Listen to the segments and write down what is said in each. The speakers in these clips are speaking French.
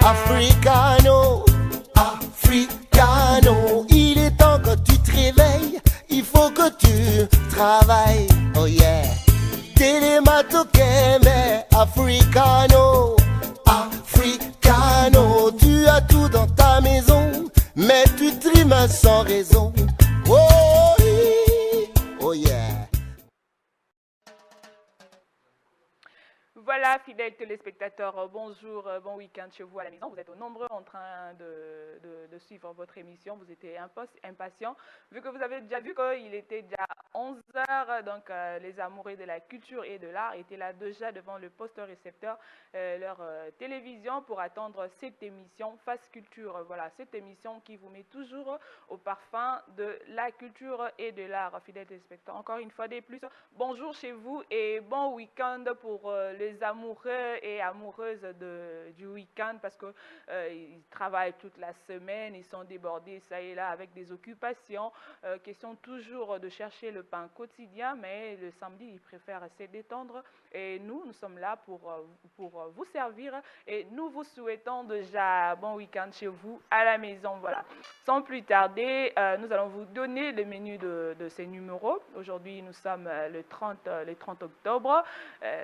Africano, Africano, il est temps que tu te réveilles, il faut que tu travailles, oh yeah. Télématokeme, Africano, Africano, tu as tout dans ta maison, mais tu trimes sans raison, oh oui, oh yeah. Voilà, fidèles téléspectateurs, bonjour, bon week-end chez vous à la maison. Vous êtes nombreux en train de suivre votre émission. Vous étiez impatients, vu que vous avez déjà vu qu'il était déjà 11 heures. Donc, les amoureux de la culture et de l'art étaient là déjà devant le poste récepteur, leur télévision, pour attendre cette émission Face Culture. Voilà, cette émission qui vous met toujours au parfum de la culture et de l'art, fidèles téléspectateurs. Encore une fois de plus, bonjour chez vous et bon week-end pour les amoureux et amoureuses du week-end, parce que ils travaillent toute la semaine, ils sont débordés ça et là avec des occupations, question toujours de chercher le pain quotidien, mais le samedi ils préfèrent se détendre et nous sommes là pour vous servir et nous vous souhaitons déjà bon week-end chez vous à la maison. Voilà, sans plus tarder, nous allons vous donner le menu de ces numéros. Aujourd'hui nous sommes le 30 octobre,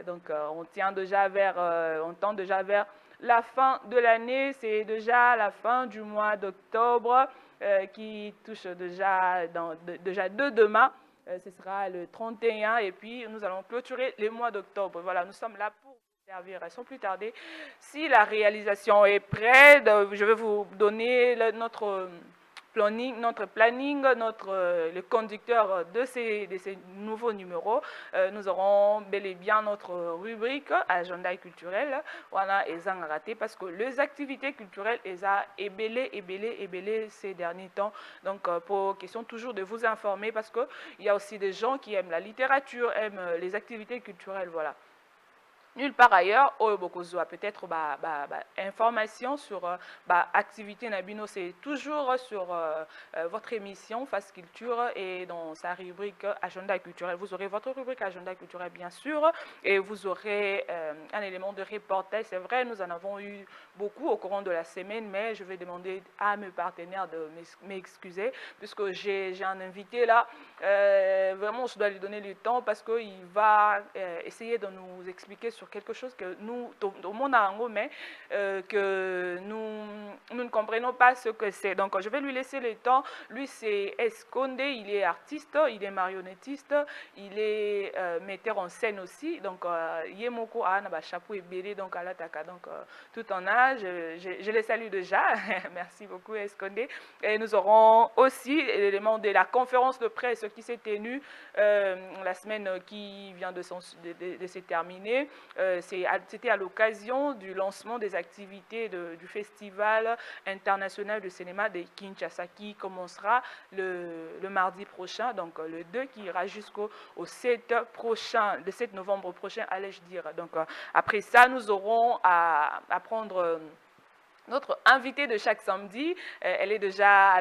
donc on tend déjà vers la fin de l'année. C'est déjà la fin du mois d'octobre qui touche déjà de demain. Ce sera le 31 et puis nous allons clôturer le mois d'octobre. Voilà, nous sommes là pour vous servir sans plus tarder. Si la réalisation est prête, je vais vous donner notre planning, le conducteur de ces nouveaux numéros. Nous aurons bel et bien notre rubrique agenda culturel. Voilà, et ça raté parce que les activités culturelles ont ébellé ces derniers temps. Donc, pour question toujours de vous informer, parce qu'il y a aussi des gens qui aiment la littérature, aiment les activités culturelles. Voilà. Nulle part ailleurs, peut-être information sur activité Nabino, c'est toujours sur votre émission Face Culture et dans sa rubrique agenda culturel. Vous aurez votre rubrique agenda culturel bien sûr et vous aurez un élément de reportage. C'est vrai, nous en avons eu beaucoup au courant de la semaine, mais je vais demander à mes partenaires de m'excuser puisque j'ai un invité là. Vraiment, je dois lui donner le temps parce qu'il va essayer de nous expliquer sur quelque chose que nous, au monde mais que nous ne comprenons pas ce que c'est. Donc, je vais lui laisser le temps. Lui, c'est Esconde, il est artiste, il est marionnettiste, il est metteur en scène aussi. Donc, Yemoko Anaba Chapeau et Bélé, donc à l'Ataka. Donc, tout en âge, je les salue déjà. Merci beaucoup, Esconde. Et nous aurons aussi l'élément de la conférence de presse qui s'est tenue la semaine qui vient de se terminer. C'était à l'occasion du lancement des activités du Festival international de cinéma de Kinshasa qui commencera le mardi prochain, donc le 2 qui ira jusqu'au 7 novembre prochain, allais-je dire. Donc après ça, nous aurons à prendre notre invitée de chaque samedi. Elle est déjà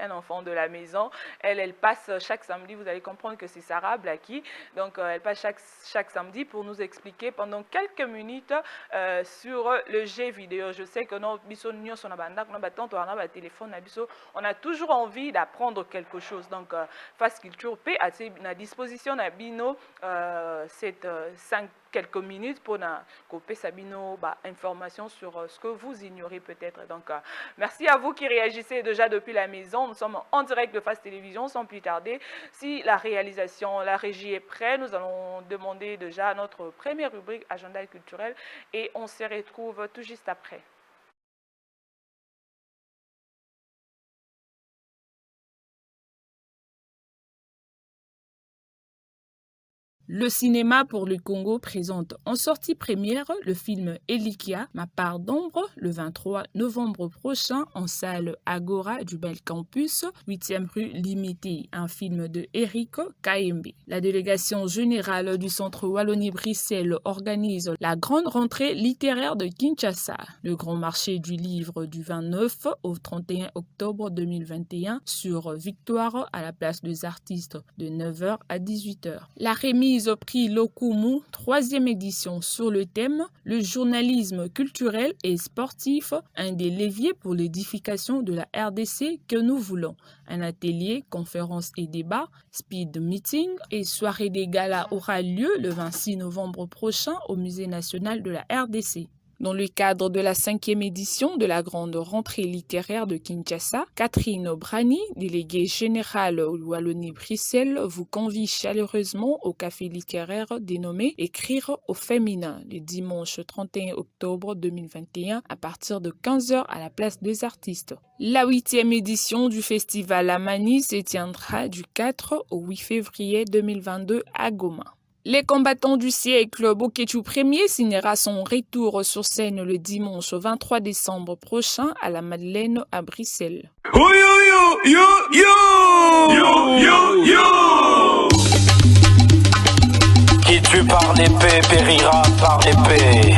un enfant de la maison. Elle passe chaque samedi, vous allez comprendre que c'est Sarah Blackie. Donc elle passe chaque samedi pour nous expliquer pendant quelques minutes sur le jeu vidéo. Je sais que on a toujours envie d'apprendre quelque chose. Donc Face Culture P à disposition d'Abino cette 5 quelques minutes pour couper Sabino information sur ce que vous ignorez peut-être. Donc, merci à vous qui réagissez déjà depuis la maison. Nous sommes en direct de Face Télévision sans plus tarder. Si la réalisation, la régie est prête, nous allons demander déjà notre première rubrique agenda culturel et on se retrouve tout juste après. Le cinéma pour le Congo présente en sortie première le film Elikia, Ma part d'ombre, le 23 novembre prochain en salle Agora du Bel Campus, 8e rue Limitée, un film de Eric Kaembe. La délégation générale du Centre Wallonie-Bruxelles organise la grande rentrée littéraire de Kinshasa, le grand marché du livre du 29 au 31 octobre 2021 sur Victoire à la place des artistes de 9h à 18h. La remise organise au prix Lokumu, 3e édition sur le thème « Le journalisme culturel et sportif, un des leviers pour l'édification de la RDC que nous voulons ». Un atelier, conférence et débat, speed meeting et soirée des galas aura lieu le 26 novembre prochain au Musée national de la RDC. Dans le cadre de la 5e édition de la grande rentrée littéraire de Kinshasa, Catherine Brani, déléguée générale au Wallonie-Bruxelles, vous convie chaleureusement au café littéraire dénommé Écrire au féminin le dimanche 31 octobre 2021 à partir de 15h à la place des artistes. La 8e édition du festival Amani se tiendra du 4 au 8 février 2022 à Goma. Les combattants du siècle, Boketu Premier signera son retour sur scène le dimanche 23 décembre prochain à la Madeleine à Bruxelles. Oh yo yo yo yo yo yo yo. Qui tue par l'épée périra par l'épée.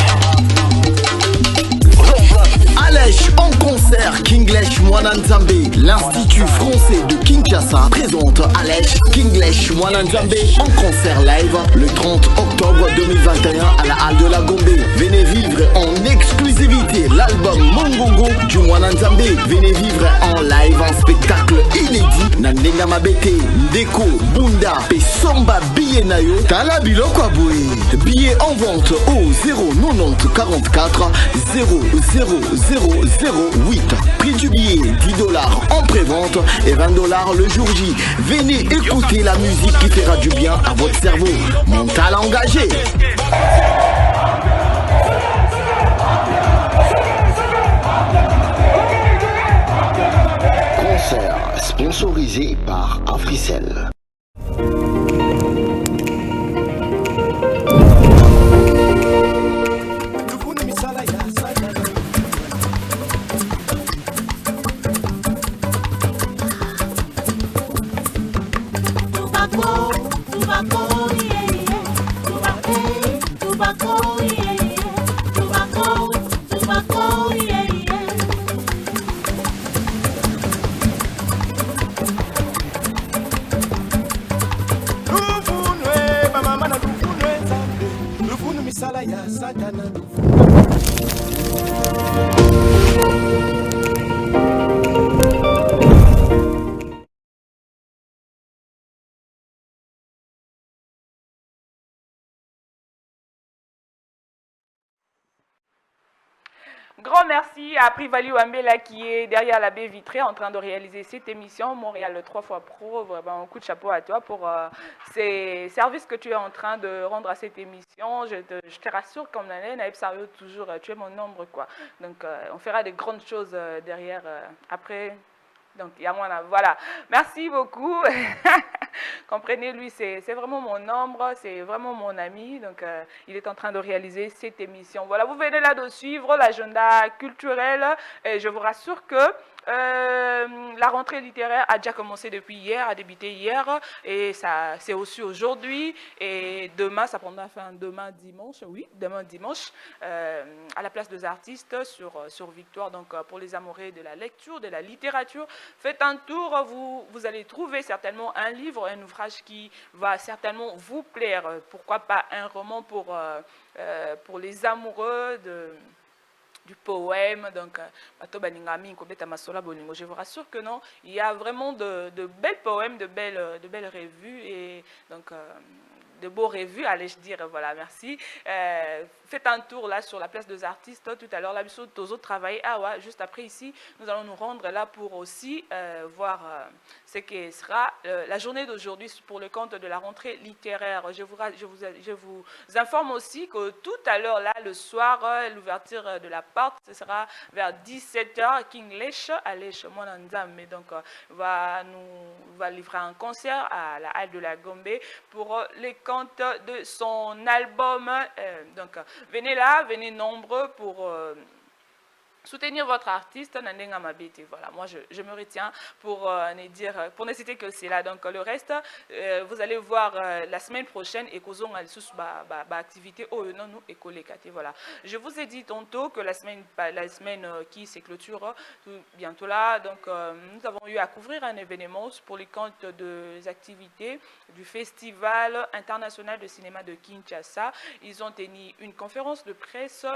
Alèche en concert, Kinglèche Mwananzambe. L'Institut français de Kinshasa présente Alèche Kinglèche Mwananzambe en concert live le 30 octobre 2021 à la Halle de la Gombe. Venez vivre en exclusivité l'album Mongongo du Mwananzambe. Venez vivre en live un spectacle inédit. Nandenga Mabete, Ndeko, Bunda, Pesomba Biyenayo, Tala Biloko Aboué. Billets en vente au 090 44 00008. Prix du billet $10 en prévente et $20 le jour J. Venez écouter la musique qui fera du bien à votre cerveau. Mental engagé. Concert sponsorisé par Africell. Grand merci à Privali Wambela qui est derrière la baie vitrée en train de réaliser cette émission. Montréal 3 fois Pro, vraiment un coup de chapeau à toi pour ces services que tu es en train de rendre à cette émission. Je te rassure, comme l'année, Naïb Sario, toujours, tu es mon ombre, quoi. Donc, on fera des grandes choses derrière, après. Donc, Yamwana, voilà. Merci beaucoup. Comprenez, lui, c'est vraiment mon ombre, c'est vraiment mon ami. Donc, il est en train de réaliser cette émission. Voilà, vous venez là de suivre l'agenda culturel. Et je vous rassure que la rentrée littéraire a déjà commencé depuis hier, a débuté hier. Et ça, c'est aussi aujourd'hui. Et demain, ça prendra fin demain dimanche. Oui, demain dimanche, à la place des artistes sur Victoire. Donc, pour les amoureux de la lecture, de la littérature, faites un tour. Vous allez trouver certainement un livre, un ouvrage qui va certainement vous plaire. Pourquoi pas un roman pour les amoureux du poème, donc je vous rassure que non, il y a vraiment de belles poèmes, de belles revues et donc de beaux revues, allez-je dire, voilà, merci. Faites un tour là sur la place des artistes, tout à l'heure, là, Tozo travaille, juste après ici, nous allons nous rendre là pour aussi voir ce qui sera la journée d'aujourd'hui pour le compte de la rentrée littéraire. Je vous informe aussi que tout à l'heure, là, le soir, l'ouverture de la porte, ce sera vers 17h, King Lech, Alech Monanzam, mais donc va livrer un concert à la Halle de la Gombe pour les comptes de son album. Donc, venez là, venez nombreux soutenir votre artiste, Nandenga Mabete. Voilà, moi je me retiens pour ne citer que cela. Donc le reste, vous allez voir la semaine prochaine et causons activité au non nous et voilà. Je vous ai dit tantôt que la semaine qui se clôture bientôt là. Donc nous avons eu à couvrir un événement pour les comptes des activités du Festival international de cinéma de Kinshasa. Ils ont tenu une conférence de presse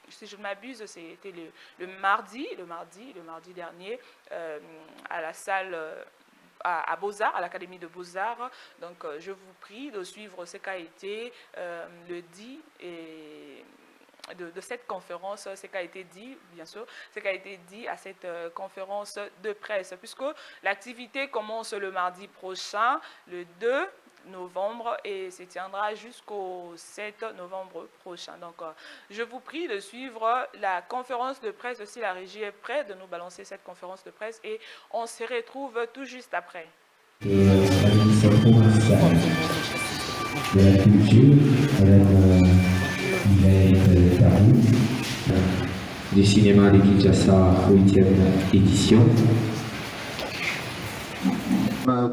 si je ne m'abuse, c'était le mardi dernier, à la salle à Beaux-Arts, à l'Académie de Beaux-Arts. Donc, je vous prie de suivre ce qu'a été le dit et de cette conférence, ce qui a été dit, bien sûr, ce qui a été dit à cette conférence de presse, puisque l'activité commence le mardi prochain, le 2 novembre, et se tiendra jusqu'au 7 novembre prochain. Donc, je vous prie de suivre la conférence de presse. Si la régie est prête de nous balancer cette conférence de presse, et on se retrouve tout juste après. La ministre provinciale de la culture, Madame Yvette Tabou, du cinéma de Kinshasa, 8e édition.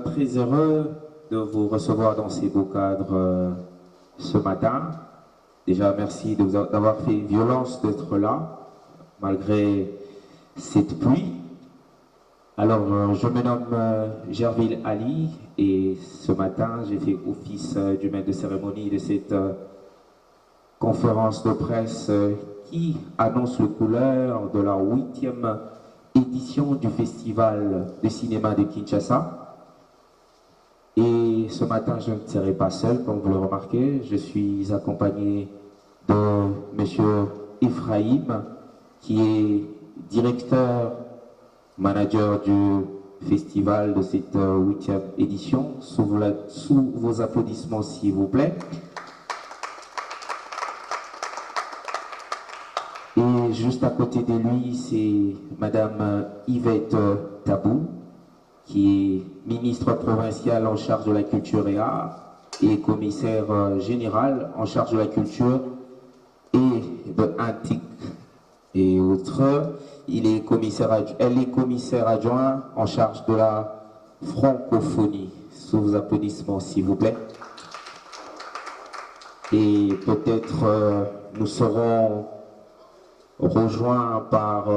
Très heureux de vous recevoir dans ces beaux cadres ce matin. Déjà, merci d'avoir fait violence d'être là, malgré cette pluie. Alors, je me nomme Gerville Ali et ce matin, j'ai fait office du maître de cérémonie de cette conférence de presse qui annonce les couleurs de la 8e édition du Festival de cinéma de Kinshasa. Et ce matin, je ne serai pas seul, comme vous le remarquez. Je suis accompagné de M. Ephraim, qui est directeur, manager du festival de cette 8e édition. Sous vos applaudissements, s'il vous plaît. Et juste à côté de lui, c'est Madame Yvette Tabou, qui est ministre provincial en charge de la culture et art et commissaire général en charge de la culture et de antique et autres. Elle est commissaire adjoint en charge de la francophonie. Sous vos applaudissements, s'il vous plaît. Et peut-être nous serons rejoints par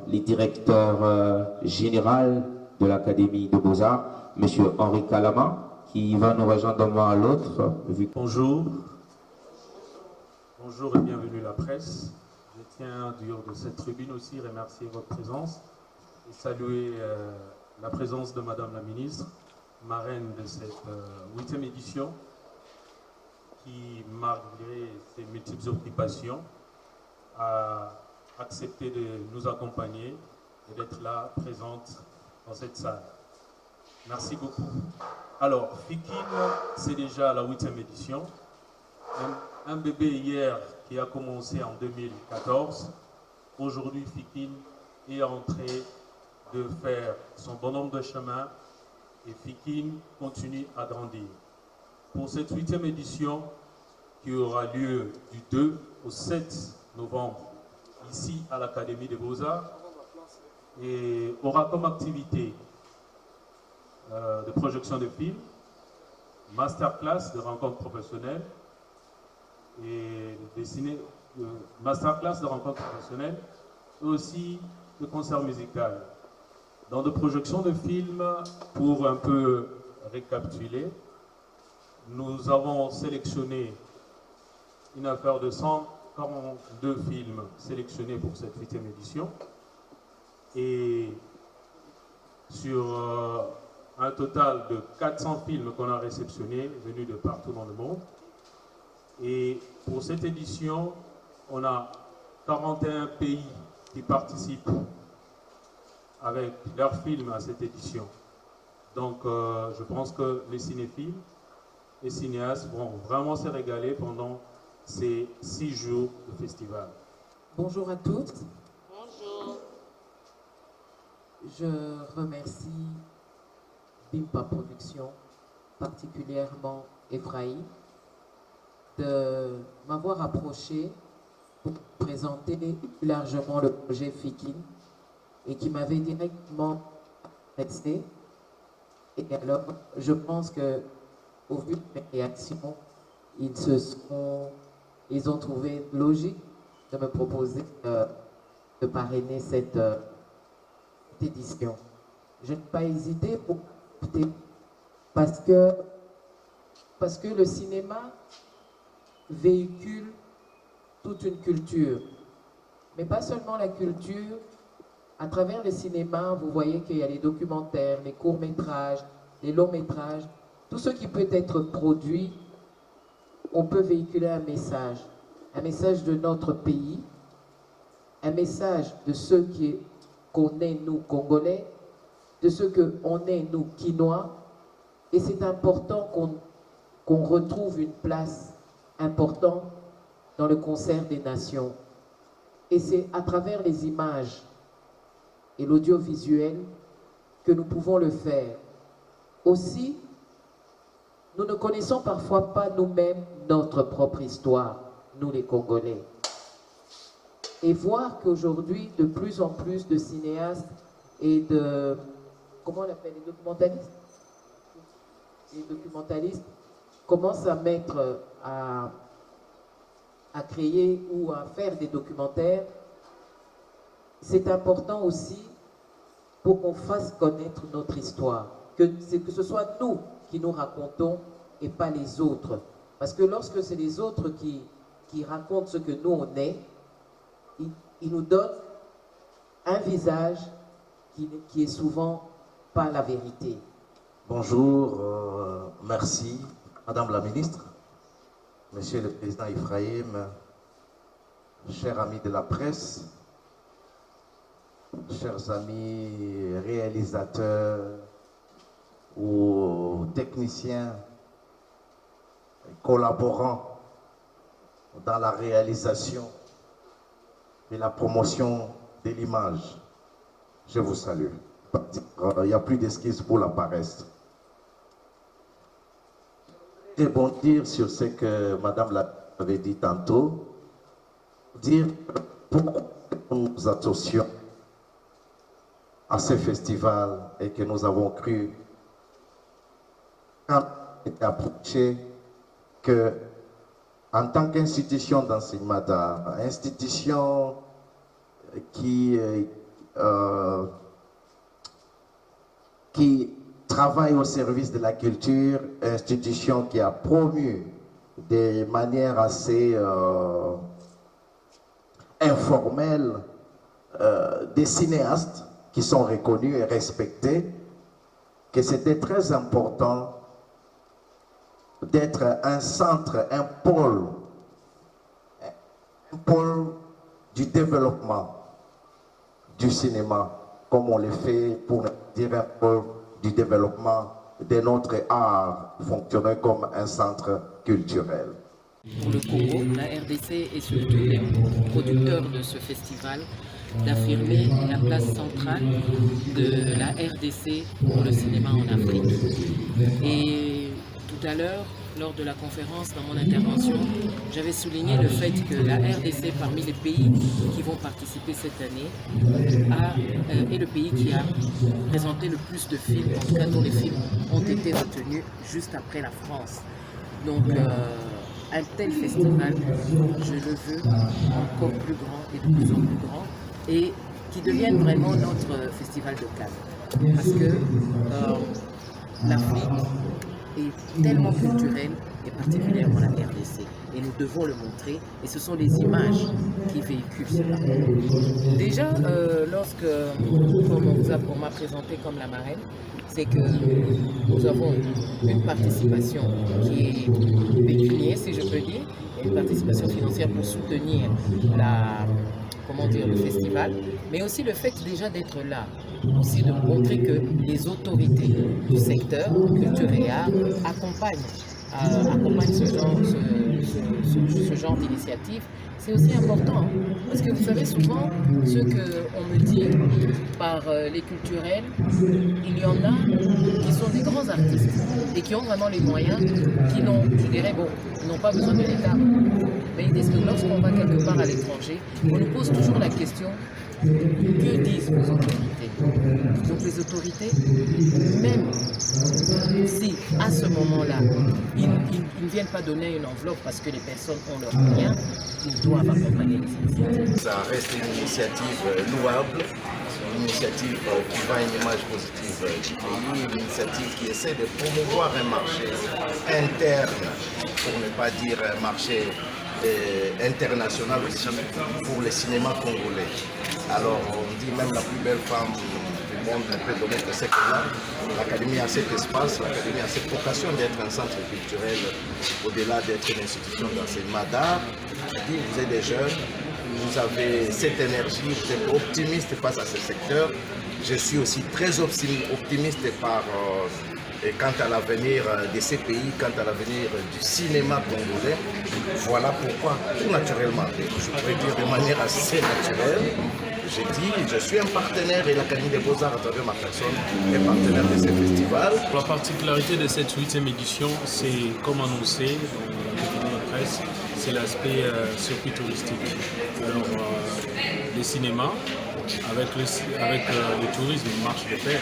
les directeurs généraux de l'Académie de Beaux-Arts, M. Henri Kalama, qui va nous rejoindre d'un moment à l'autre. Bonjour. Bonjour et bienvenue la presse. Je tiens, du haut de cette tribune aussi, remercier votre présence et saluer la présence de Madame la Ministre, marraine de cette 8e édition, qui, malgré ses multiples occupations, a accepté de nous accompagner et d'être là, présente dans cette salle. Merci beaucoup. Alors, Fikin, c'est déjà la 8e édition. Un bébé hier qui a commencé en 2014. Aujourd'hui, Fikin est en train de faire son bonhomme de chemin et Fikin continue à grandir. Pour cette 8e édition qui aura lieu du 2 au 7 novembre ici à l'Académie des Beaux-Arts, et aura comme activité de projection de films, masterclass de rencontres professionnelles et masterclass de rencontres professionnelles et aussi de concerts musicaux. Dans de projections de films, pour un peu récapituler, nous avons sélectionné une affaire de 142 films sélectionnés pour cette 8e édition. Et sur un total de 400 films qu'on a réceptionnés, venus de partout dans le monde. Et pour cette édition, on a 41 pays qui participent avec leurs films à cette édition. Donc je pense que les cinéphiles et cinéastes vont vraiment se régaler pendant ces 6 jours de festival. Bonjour à tous. Bonjour. Je remercie Bimpa Productions, particulièrement Ephraim, de m'avoir approché pour présenter plus largement le projet FIKIN et qui m'avait directement intéressé. Et alors, je pense que au vu de mes réactions, ils ont trouvé logique de me proposer de parrainer cette édition. Je n'ai pas hésité pour parce que le cinéma véhicule toute une culture, mais pas seulement la culture. À travers le cinéma, vous voyez qu'il y a les documentaires, les courts-métrages, les longs-métrages, tout ce qui peut être produit, on peut véhiculer un message de notre pays, un message de ce qu'on est, nous, Congolais, de ce qu'on est, nous, Quinois, et c'est important qu'on retrouve une place importante dans le concert des nations. Et c'est à travers les images et l'audiovisuel que nous pouvons le faire. Aussi, nous ne connaissons parfois pas nous-mêmes notre propre histoire, nous les Congolais. Et voir qu'aujourd'hui, de plus en plus de cinéastes et de, comment on appelle, les documentalistes? Les documentalistes commencent à mettre, à créer ou à faire des documentaires. C'est important aussi pour qu'on fasse connaître notre histoire, que ce soit nous qui nous racontons et pas les autres. Parce que lorsque c'est les autres qui racontent ce que nous on est, ils nous donnent un visage qui est souvent pas la vérité. Bonjour, merci Madame la Ministre, Monsieur le Président Ephraim, chers amis de la presse, chers amis réalisateurs ou techniciens collaborants dans la réalisation et la promotion de l'image. Je vous salue. Il n'y a plus d'excuses pour la paresse. Je vais rebondir sur ce que Madame l'avait dit tantôt, dire pourquoi nous nous associons à ce festival et que nous avons cru, quand on était approché, que en tant qu'institution d'enseignement d'art, institution qui travaille au service de la culture, institution qui a promu de manière assez informelle des cinéastes qui sont reconnus et respectés, que c'était très important d'être un centre, un pôle du développement du cinéma, comme on le fait pour dire un pôle du développement de notre art fonctionnant comme un centre culturel. Pour le Congo, la RDC et surtout les producteurs de ce festival d'affirmer la place centrale de la RDC pour le cinéma en Afrique. Et tout à l'heure, lors de la conférence, dans mon intervention, j'avais souligné le fait que la RDC, parmi les pays qui vont participer cette année, est le pays qui a présenté le plus de films, en tout cas dont les films ont été retenus juste après la France. Donc, un tel festival, je le veux encore plus grand et de plus en plus grand, et qui devienne vraiment notre festival de Cannes. Parce que l'Afrique est tellement culturelle, et particulièrement la RDC. Et nous devons le montrer, et ce sont les images qui véhiculent cela. Déjà, lorsque on m'a présenté comme la marraine, c'est que nous avons une participation qui est pécuniaire, si je peux dire, et une participation financière pour soutenir le festival, mais aussi le fait déjà d'être là, aussi de montrer que les autorités du secteur culture et art accompagnent accompagne ce genre d'initiative, c'est aussi important. Hein, parce que vous savez, souvent, ce qu'on me dit par les culturels, il y en a qui sont des grands artistes et qui ont vraiment les moyens, qui n'ont, je dirais, bon, n'ont pas besoin de l'État. Mais ils disent que lorsqu'on va quelque part à l'étranger, on nous pose toujours la question, que disent vos autorités? Donc les autorités, même si à ce moment-là, ils ne viennent pas donner une enveloppe parce que les personnes ont leurs moyens, ils doivent accompagner les initiatives. Ça reste une initiative louable, une initiative qui vend une image positive du pays, une initiative qui essaie de promouvoir un marché interne, pour ne pas dire un marché international aussi, pour le cinéma congolais. Alors on dit même la plus belle femme du monde ne peut donner que ce qu'elle a. L'Académie a cet espace, l'Académie a cette vocation d'être un centre culturel au-delà d'être une institution d'enseignement d'art. Je dis, vous êtes des jeunes, vous avez cette énergie, vous êtes optimiste face à ce secteur. Je suis aussi très optimiste quant à l'avenir de ces pays, quant à l'avenir du cinéma congolais. Voilà pourquoi, tout naturellement, je pourrais dire de manière assez naturelle, j'ai dit, je suis un partenaire et l'Académie des Beaux-Arts à travers ma personne est partenaire de ce festival. La particularité de cette 8e édition, c'est comme annoncé dans la conférence de presse, c'est l'aspect circuit touristique. Alors, les cinémas, avec le tourisme, marche de pair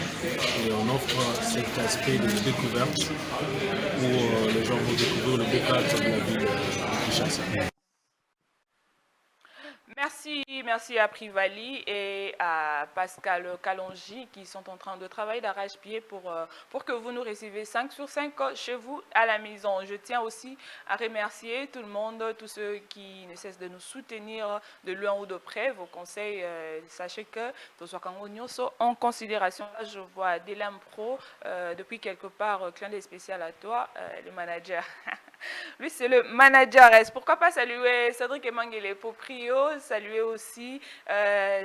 et on offre cet aspect de découverte où les gens vont découvrir le beau cadre de la ville de Kinshasa. Merci à Privali et à Pascal Kalonji qui sont en train de travailler d'arrache-pied pour que vous nous recevez 5 sur 5 chez vous à la maison. Je tiens aussi à remercier tout le monde, tous ceux qui ne cessent de nous soutenir de loin ou de près. Vos conseils, sachez que en considération. Je vois Delam Pro depuis quelque part, clin d'œil spécial à toi, le manager. Lui, c'est le manager. Pourquoi pas saluer Cédric Emangele Poprio, saluer aussi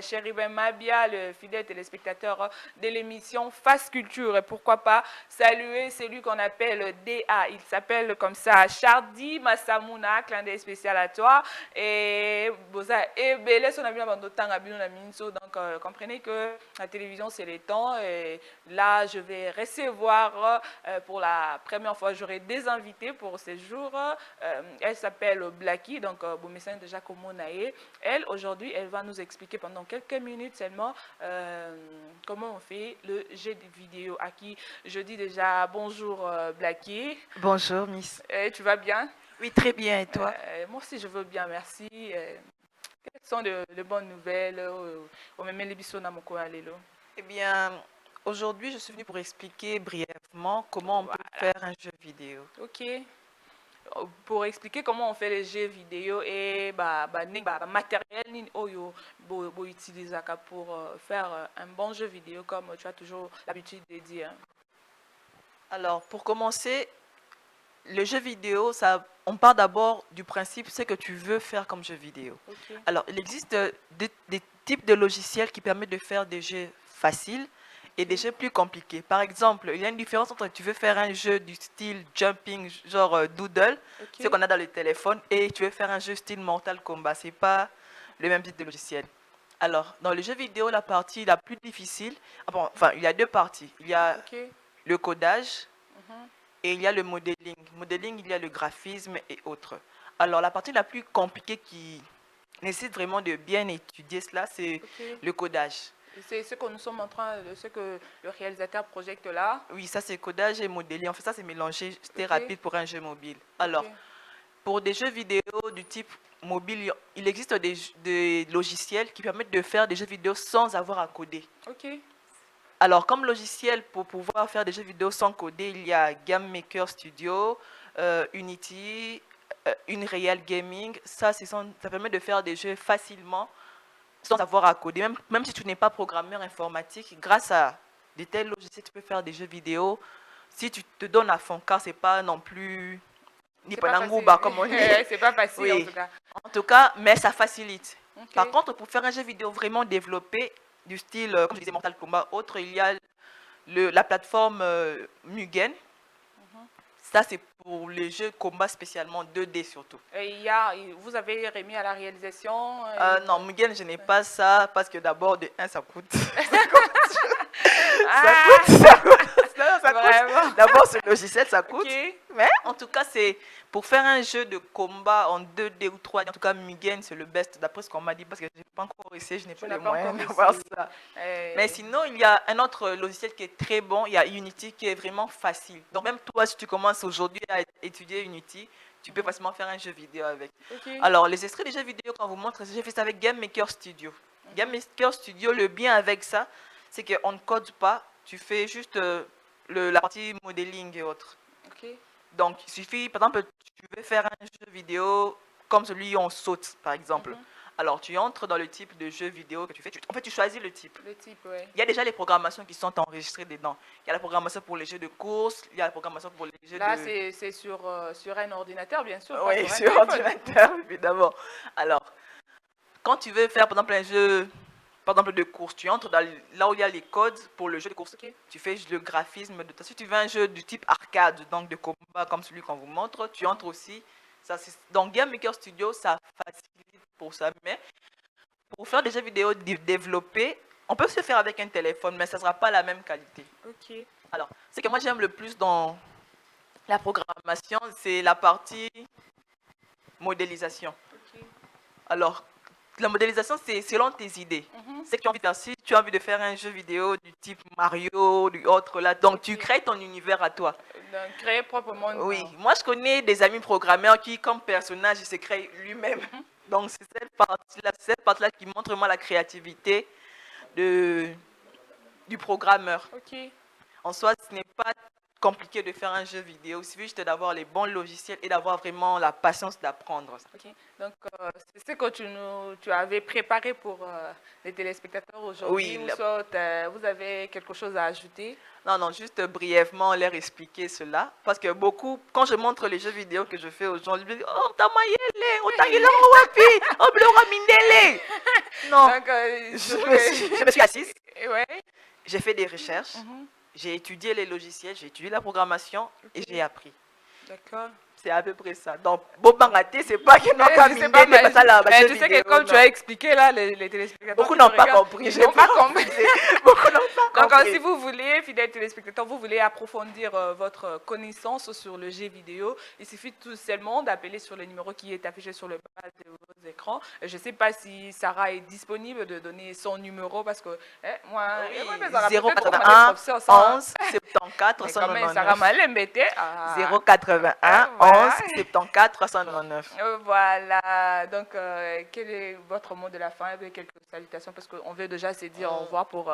Chéribin Mabia, le fidèle téléspectateur de l'émission Face Culture. Et pourquoi pas saluer celui qu'on appelle DA. Il s'appelle comme ça Chardi Massamuna, clin d'œil spécial à toi. Et Belé, son ami donc comprenez que la télévision, c'est les temps. Et là, je vais recevoir pour la première fois, j'aurai des invités pour ces jours. Elle s'appelle Blacky, donc Boumessin déjà comme Monae. Elle, aujourd'hui, elle va nous expliquer pendant quelques minutes seulement comment on fait le jeu de vidéo. À qui je dis déjà bonjour Blacky. Bonjour Miss. Tu vas bien? Oui, très bien. Et toi? Moi aussi, je veux bien, merci. Quelles sont de bonnes nouvelles Eh bien, aujourd'hui, je suis venue pour expliquer brièvement comment on peut faire un jeu vidéo. Ok. Pour expliquer comment on fait les jeux vidéo et matériel utiliser pour faire un bon jeu vidéo comme tu as toujours l'habitude de dire. Alors, pour commencer, le jeu vidéo, on part d'abord du principe ce que tu veux faire comme jeu vidéo. Okay. Alors, il existe des types de logiciels qui permettent de faire des jeux faciles et des jeux plus compliqués. Par exemple, il y a une différence entre tu veux faire un jeu du style jumping, genre doodle, ce qu'on a dans le téléphone, et tu veux faire un jeu style Mortal Kombat. Ce n'est pas le même type de logiciel. Alors, dans le jeu vidéo, la partie la plus difficile, il y a deux parties. Il y a le codage et il y a le modeling. Modeling, il y a le graphisme et autres. Alors, la partie la plus compliquée qui nécessite vraiment de bien étudier cela, c'est le codage. C'est ce que nous sommes en train de, ce que le réalisateur projette là. Oui, ça c'est codage et modeling. En fait, ça c'est mélangé, c'était rapide pour un jeu mobile. Alors, pour des jeux vidéo du type mobile, il existe des logiciels qui permettent de faire des jeux vidéo sans avoir à coder. Alors, comme logiciel pour pouvoir faire des jeux vidéo sans coder, il y a Game Maker Studio, Unity, Unreal Gaming. Ça permet de faire des jeux facilement sans avoir à coder. Même si tu n'es pas programmeur informatique, grâce à de tels logiciels, tu peux faire des jeux vidéo si tu te donnes à fond, car ce n'est pas non plus ni panangouba comme on dit. C'est pas facile en tout cas. En tout cas, mais ça facilite. Par contre, pour faire un jeu vidéo vraiment développé, du style, comme je disais, Mortal Kombat, autre, il y a la plateforme Mugen. Ça, c'est pour les jeux de combat spécialement 2D surtout. Et vous avez remis à la réalisation Non, Mugen, je n'ai pas ça parce que d'abord, de 1, ça coûte. Ça coûte. D'abord, ce logiciel, ça coûte. Okay. Mais en tout cas, c'est pour faire un jeu de combat en 2D ou 3D. En tout cas, Mugen, c'est le best d'après ce qu'on m'a dit parce que je n'ai pas encore essayé, je n'ai pas les moyens de voir ça. Mais sinon, il y a un autre logiciel qui est très bon. Il y a Unity qui est vraiment facile. Donc même toi, si tu commences aujourd'hui à étudier Unity, tu peux facilement faire un jeu vidéo avec. Okay. Alors, les extraits des jeux vidéo, quand on vous montre, j'ai fait ça avec Game Maker Studio. Game Maker Studio, le bien avec ça, c'est qu'on ne code pas. Tu fais juste la partie modeling et autres. Okay. Donc, il suffit, par exemple, tu veux faire un jeu vidéo comme celui où on saute, par exemple. Alors, tu entres dans le type de jeu vidéo que tu fais. En fait, tu choisis le type. Le type, oui. Il y a déjà les programmations qui sont enregistrées dedans. Il y a la programmation pour les jeux de course, il y a la programmation pour les jeux Là, c'est sur un ordinateur, bien sûr. Oui, sur ordinateur, évidemment. Alors, quand tu veux faire, par exemple, un jeu de course, tu entres là où il y a les codes pour le jeu de course. Okay. Tu fais le graphisme. Si tu veux un jeu du type arcade, donc de combat comme celui qu'on vous montre, tu entres aussi. Donc, Game Maker Studio, ça facilite pour ça. Mais pour faire des jeux vidéo développés, on peut se faire avec un téléphone, mais ça ne sera pas la même qualité. Ok. Alors, ce que moi j'aime le plus dans la programmation, c'est la partie modélisation. Okay. Alors, la modélisation, c'est selon tes idées. C'est que tu as envie de faire. Si tu as envie de faire un jeu vidéo du type Mario, du autre là, donc tu crées ton univers à toi. Donc, créer proprement. Oui, moi je connais des amis programmeurs qui, comme personnage, il se crée lui-même. Donc c'est cette partie-là qui montre moi la créativité du programmeur. Okay. En soi, ce n'est pas compliqué de faire un jeu vidéo. Il suffit juste d'avoir les bons logiciels et d'avoir vraiment la patience d'apprendre. Okay. Donc, c'est ce que tu avais préparé pour les téléspectateurs aujourd'hui. Oui. Vous avez quelque chose à ajouter? Non, juste brièvement leur expliquer cela. Parce que beaucoup, quand je montre les jeux vidéo que je fais aux gens, ils me disent « Oh, tamayele, otangila wapi, oh, blora mindele !» Non, donc, je me suis assise, ouais. J'ai fait des recherches. J'ai étudié les logiciels, j'ai étudié la programmation et j'ai appris. D'accord. C'est à peu près ça. Donc, Bobangate, c'est pas qu'ils n'ont pas mis mais ça là. Tu sais que comme tu as expliqué là, les téléspectateurs. Beaucoup n'ont pas compris. Ils n'ont pas compris. Beaucoup n'ont pas compris. Donc, si vous voulez, fidèles téléspectateurs, vous voulez approfondir votre connaissance sur le jeu vidéo, il suffit tout simplement d'appeler sur le numéro qui est affiché sur le bas de vos écrans. Je ne sais pas si Sarah est disponible de donner son numéro parce que moi, oui, 081 11 74 399. Sarah m'a embêté. 081 11 74 399. Voilà. Donc, quel est votre mot de la fin avec quelques salutations parce qu'on veut déjà se dire au revoir pour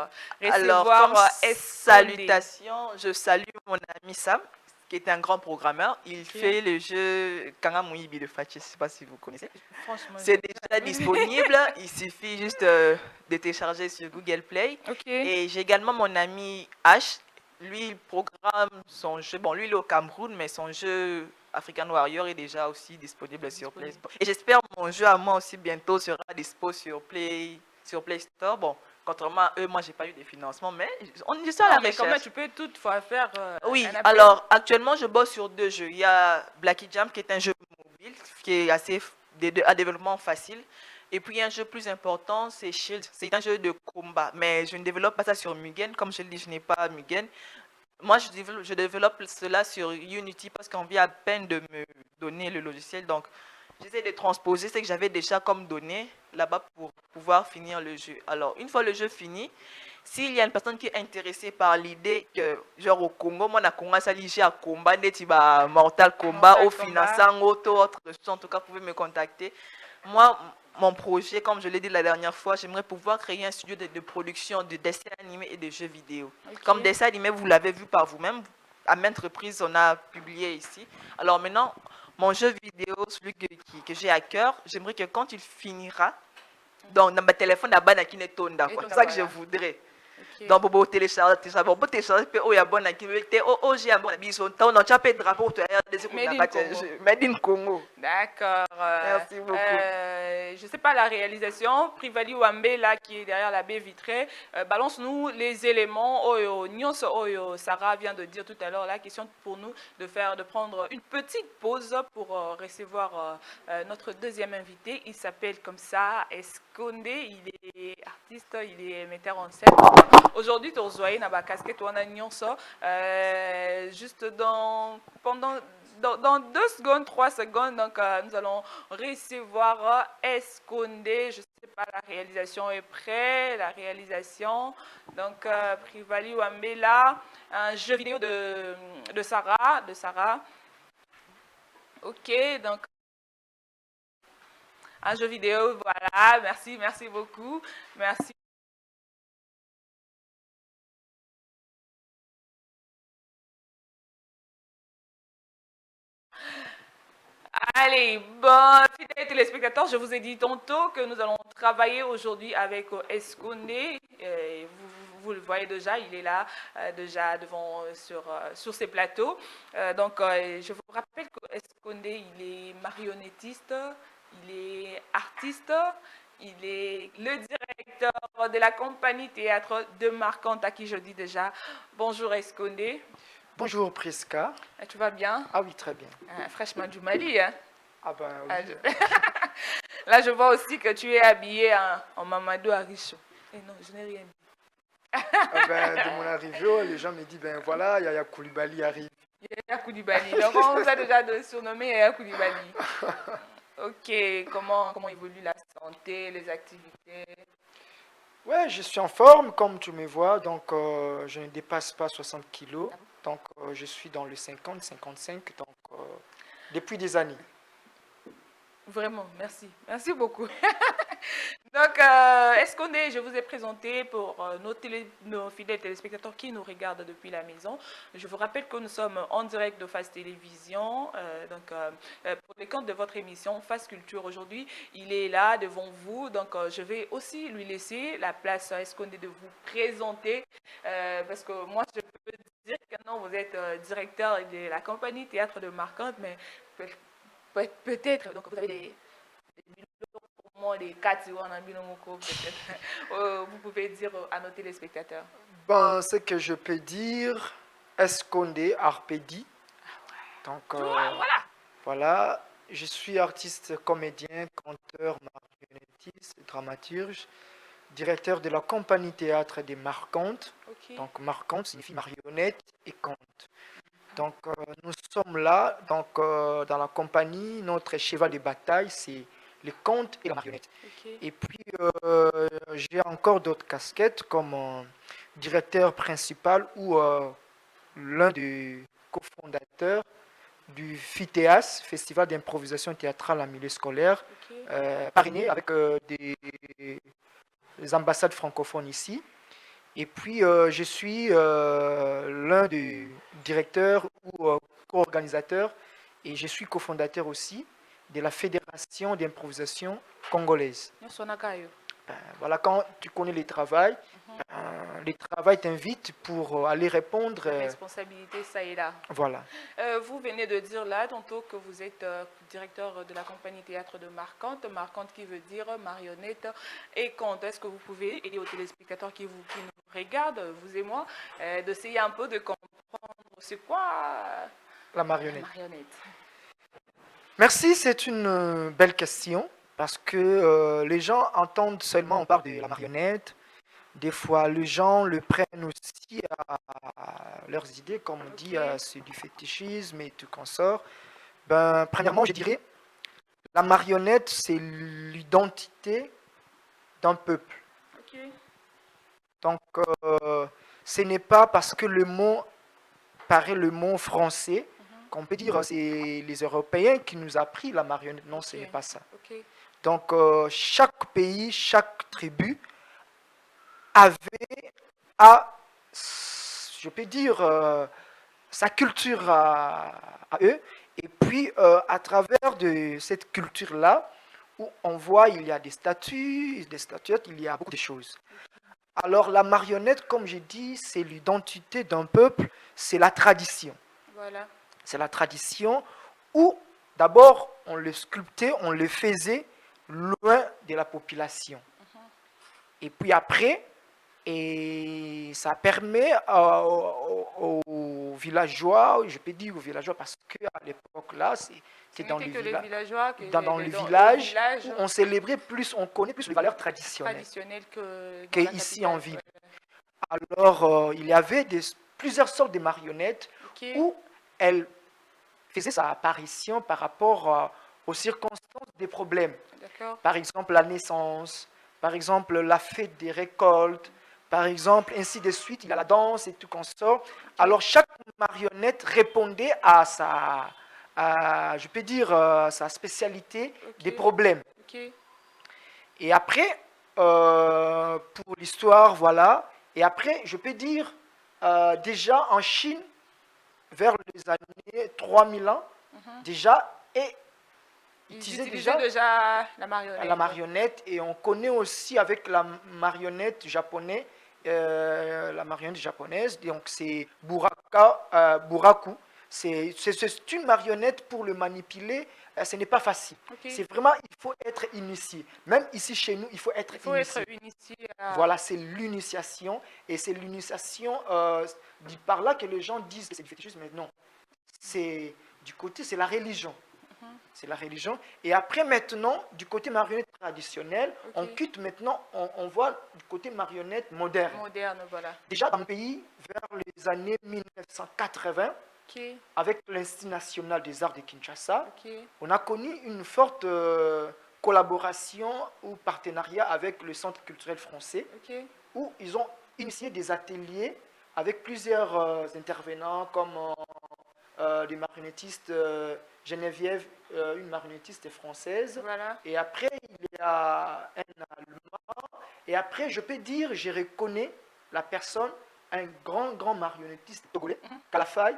recevoir. Alors, comme salutations, je salue mon ami Sam, qui est un grand programmeur. Il fait le jeu Kangamouibi de Fachi, je ne sais pas si vous connaissez. C'est déjà disponible, il suffit juste de télécharger sur Google Play. Et j'ai également mon ami H. Lui, il programme son jeu. Bon, lui, il est au Cameroun, mais son jeu African Warrior est déjà aussi disponible sur Play Store. Et j'espère que mon jeu à moi aussi bientôt sera dispo sur Play Store. Bon, contrairement à eux, moi, je n'ai pas eu de financement, mais je suis à la recherche. Comment tu peux toutefois faire oui, alors actuellement, je bosse sur 2 jeux. Il y a Blacky Jam, qui est un jeu mobile, qui est assez à développement facile. Et puis, il y a un jeu plus important, c'est Shield. C'est un jeu de combat, mais je ne développe pas ça sur Mugen. Comme je le dis, je n'ai pas Mugen. Moi, je développe cela sur Unity parce qu'on vient à peine de me donner le logiciel. Donc, j'essaie de transposer ce que j'avais déjà comme données là-bas pour pouvoir finir le jeu. Alors, une fois le jeu fini, s'il y a une personne qui est intéressée par l'idée que, genre au Congo, moi, on a commencé à liger à combat, Mortal Kombat, au financement, autre chose, en tout cas, vous pouvez me contacter. Moi, mon projet, comme je l'ai dit la dernière fois, j'aimerais pouvoir créer un studio de production de dessins animés et de jeux vidéo. Comme dessin animé, vous l'avez vu par vous-même. À maintes reprises, on a publié ici. Alors maintenant, mon jeu vidéo, celui que j'ai à cœur, j'aimerais que quand il finira, dans ma téléphone, c'est ça que je voudrais. Donc, pour télécharger, pour télécharger, il y a bon activité. J'ai un bon bison. On a chapé drapeau de Made in Congo. D'accord. Merci beaucoup. Je ne sais pas la réalisation. Privali Wambe, là, qui est derrière la baie vitrée, balance-nous les éléments. Sarah vient de dire tout à l'heure, la question pour nous de prendre une petite pause pour recevoir notre deuxième invité. Il s'appelle comme ça Esconde. Il est artiste, il est metteur en scène. Aujourd'hui, tu as une casquette ou un juste dans 2 secondes, 3 secondes, donc nous allons recevoir Esconde. Je ne sais pas, la réalisation est prête, la réalisation. Donc, Privali Wambela, un jeu vidéo de Sarah. Ok, donc un jeu vidéo, voilà, merci beaucoup, merci. Allez, bon, fidèles téléspectateurs, je vous ai dit tantôt que nous allons travailler aujourd'hui avec Esconde. Vous le voyez déjà, il est là, déjà devant, sur ces plateaux. Donc, je vous rappelle qu'Esconde, il est marionnettiste, il est artiste, il est le directeur de la compagnie théâtre de Marquante, à qui je dis déjà bonjour Esconde. Bonjour Prisca. Tu vas bien? Ah oui, très bien. Fraîchement du Mali, hein? Ah ben oui. Là, je vois aussi que tu es habillé en Mamadou Aricho. Et non, je n'ai rien dit. Ah ben, de mon arrivée, les gens me disent, ben voilà, Yaya Koulibaly arrive. Yaya Koulibaly. Donc, on vous a déjà surnommé Yaya Koulibaly. Ok, comment évolue la santé, les activités? Ouais, je suis en forme, comme tu me vois, donc je ne dépasse pas 60 kilos. Donc, je suis dans le 50-55, donc depuis des années. Vraiment, merci. Merci beaucoup. Donc, Esconde, je vous ai présenté pour nos fidèles téléspectateurs qui nous regardent depuis la maison. Je vous rappelle que nous sommes en direct de Face Télévision. Pour les comptes de votre émission Face Culture aujourd'hui, il est là devant vous. Donc, je vais aussi lui laisser la place à Esconde de vous présenter. Parce que moi, je peux dire que non, vous êtes directeur de la compagnie Théâtre de Marquante, mais peut-être, donc vous avez des peut-être. Vous pouvez dire à nos téléspectateurs. Ben, ce que je peux dire, Esconde Arpedi. Donc, voilà, je suis artiste, comédien, conteur, marionnettiste, dramaturge, directeur de la compagnie théâtre des Marquantes. Okay. Donc, Marquante signifie marionnette et conte. Donc, nous sommes là, donc, dans la compagnie, notre cheval de bataille, c'est les contes et la marionnette. Okay. Et puis, j'ai encore d'autres casquettes comme directeur principal ou l'un des cofondateurs du FITEAS, Festival d'improvisation théâtrale en milieu scolaire, okay. Parrainé avec les ambassades francophones ici. Et puis, je suis l'un des directeurs ou co-organisateurs et je suis cofondateur aussi de la Fédération d'improvisation congolaise. Voilà, quand tu connais les travails, les travails t'invitent pour aller répondre. Responsabilité, ça et là. Voilà. Vous venez de dire là, tantôt, que vous êtes directeur de la compagnie théâtre de Marquante. Marquante qui veut dire marionnette et conte. Est-ce que vous pouvez aider aux téléspectateurs qui nous regardent, vous et moi, d'essayer un peu de comprendre c'est quoi la marionnette? Merci, c'est une belle question parce que les gens entendent seulement, on parle de la marionnette. Des fois, les gens le prennent aussi à leurs idées, comme on dit, c'est du fétichisme et tout consort. Ben, premièrement, je dirais, la marionnette, c'est l'identité d'un peuple. Okay. Donc, ce n'est pas parce que le mot paraît le mot français qu'on peut dire c'est les Européens qui nous ont appris la marionnette. Non, ce n'est pas ça. Okay. Donc, chaque pays, chaque tribu avait, je peux dire, sa culture à eux. Et puis, à travers de cette culture-là, où on voit il y a des statues, des statuettes, il y a beaucoup de choses. Alors la marionnette, comme j'ai dit, c'est l'identité d'un peuple, c'est la tradition. Voilà. C'est la tradition où d'abord on le sculptait, on le faisait loin de la population. Et puis après, et ça permet aux villageois, je peux dire aux villageois parce qu'à l'époque là, c'est dans, dans le village où on célébrait plus, on connaît plus les valeurs traditionnelles qu'ici en ville. Alors il y avait plusieurs sortes de marionnettes où elles faisaient sa apparition par rapport aux circonstances des problèmes. Par exemple la naissance, par exemple la fête des récoltes, par exemple, ainsi de suite, il y a la danse et tout qu'on sort. Alors, chaque marionnette répondait à sa, je peux dire, sa spécialité des problèmes. Et après, pour l'histoire, voilà. Et après, je peux dire, déjà en Chine, vers les années 3000 ans, déjà, et ils utilisaient déjà la marionnette. Et on connaît aussi avec la marionnette japonaise, donc c'est buraku. C'est une marionnette pour le manipuler, ce n'est pas facile. C'est vraiment, il faut être initié. Même ici chez nous, il faut être initié. Voilà, c'est l'initiation. Et c'est l'initiation par là que les gens disent que c'est du fétichisme, mais non. C'est du côté, c'est la religion. C'est la religion. Et après, maintenant, du côté marionnette traditionnelle, on quitte maintenant, on voit du côté marionnette moderne. Voilà. Déjà dans le pays, vers les années 1980, avec l'Institut national des arts de Kinshasa, on a connu une forte collaboration ou partenariat avec le Centre culturel français, où ils ont initié des ateliers avec plusieurs intervenants, comme des marionnettistes Geneviève, une marionnettiste française. Voilà. Et après, il y a un Allemand. Et après, je peux dire, je reconnais la personne, un grand marionnettiste togolais, Kalafay,